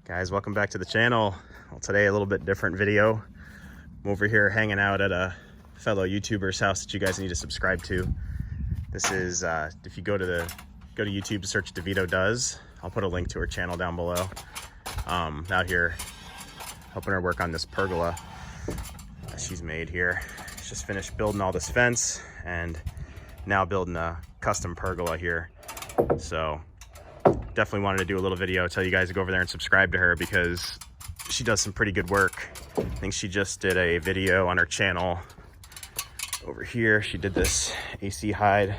Guys, welcome back to the channel. Well, today a little bit different video. I'm over here hanging out at a fellow YouTuber's house that you guys need to subscribe to. This is if you go to YouTube to search DeVito Does. I'll put a link to her channel down below. Out here helping her work on this pergola that she's made here. She's just finished building all this fence and now building a custom pergola here. So definitely wanted to do a little video, tell you guys to go over there and subscribe to her because she does some pretty good work. I think she just did a video on her channel over here. She did this AC hide,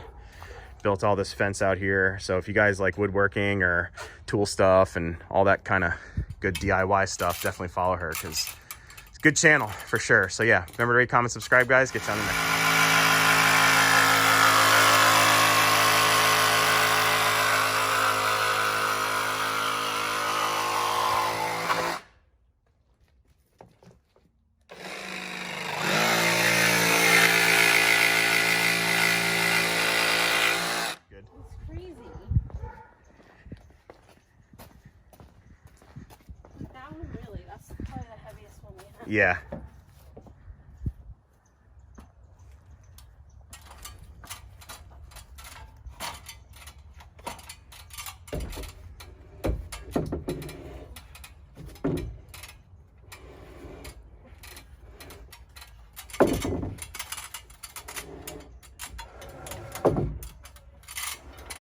built all this fence out here. So if you guys like woodworking or tool stuff and all that kind of good DIY stuff, definitely follow her because it's a good channel for sure. So yeah, remember to rate, comment, subscribe, guys. Get down in there. Yeah,